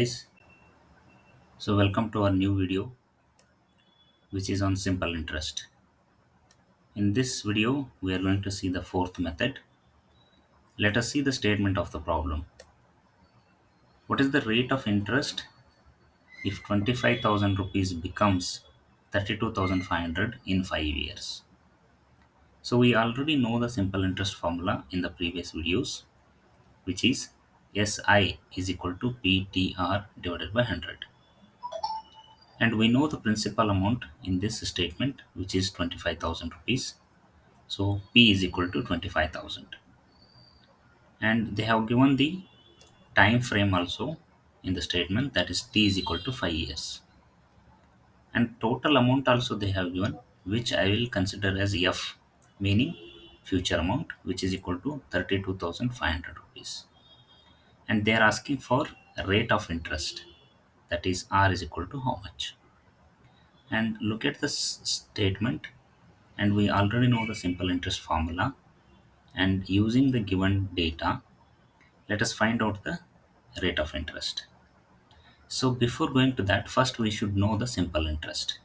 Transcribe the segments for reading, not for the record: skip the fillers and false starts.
Guys, so welcome to our new video which is on simple interest. In this video we are going to see the fourth method. Let us see the statement of the problem. What is the rate of interest if 25,000 rupees becomes 32,500 in 5 years? So we already know the simple interest formula in the previous videos, which is SI is equal to PTR divided by 100. And we know the principal amount in this statement, which is 25,000 rupees. So P is equal to 25,000. And they have given the time frame also in the statement, that is T is equal to 5 years. And total amount also they have given, which I will consider as F, meaning future amount, which is equal to 32,500 rupees. And they are asking for a rate of interest, that is R is equal to how much. And look at this statement, and we already know the simple interest formula. And using the given data, let us find out the rate of interest. So before going to that, first we should know the simple interest.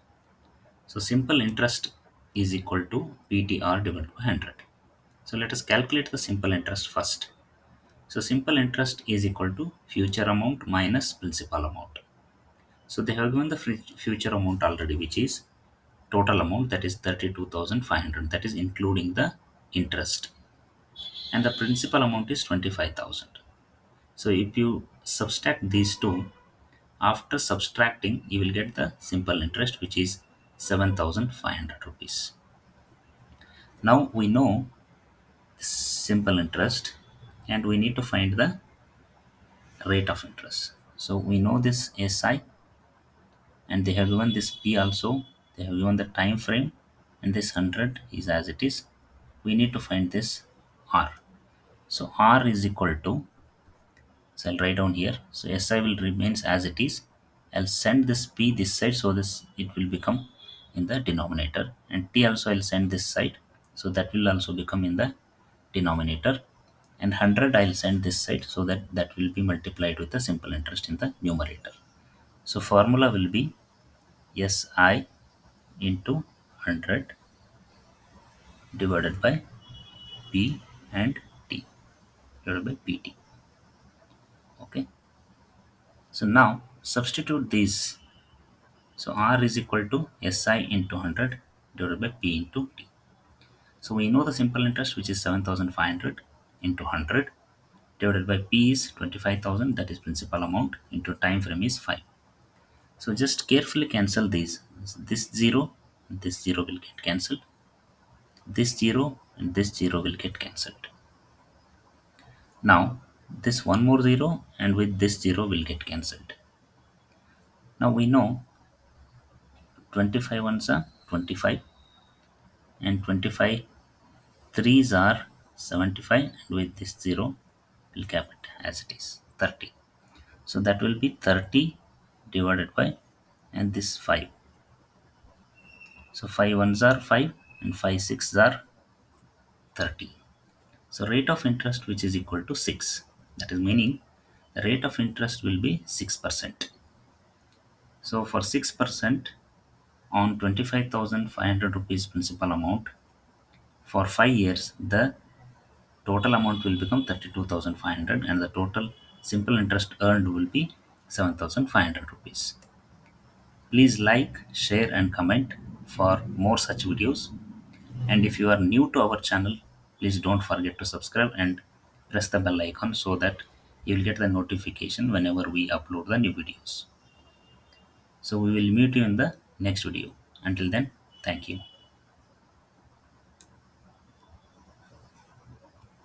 So simple interest is equal to PTR divided by 100. So let us calculate the simple interest first. So simple interest is equal to future amount minus principal amount. So they have given the future amount already, which is total amount, that is 32,500, that is including the interest. And the principal amount is 25,000. So if you subtract these two, after subtracting, you will get the simple interest, which is 7,500 rupees. Now we know simple interest and we need to find the rate of interest. So we know this SI, and they have given this P also. They have given the time frame, and this 100 is as it is. We need to find this R. So R is equal to, so I'll write down here. So SI will remains as it is. I'll send this P this side, so this it will become in the denominator, and T also I'll send this side, so that will also become in the denominator, and 100 I'll send this side, so that that will be multiplied with the simple interest in the numerator. So formula will be SI into 100 divided by P and T divided by PT. Okay. So now substitute these. So R is equal to SI into 100 divided by P into T. So we know the simple interest, which is 7,500 into 100 divided by P is 25,000, that is principal amount, into time frame is 5. So just carefully cancel these. This 0, this 0 will get cancelled. This 0 and this 0 will get cancelled. Now this one more 0 and with this 0 will get cancelled. Now we know 25 ones are 25 and 25 threes are 75, and with this 0 we'll cap it as it is 30. So that will be 30 divided by, and this 5. So 5 ones are 5 and 5 sixes are 30. So rate of interest, which is equal to 6. That is meaning the rate of interest will be 6%. So for 6% on 25,500 rupees principal amount, for 5 years the total amount will become 32,500, and the total simple interest earned will be 7,500 rupees. Please like, share and comment for more such videos. And if you are new to our channel, please don't forget to subscribe and press the bell icon, so that you will get the notification whenever we upload the new videos. So we will meet you in the next video. Until then, thank you.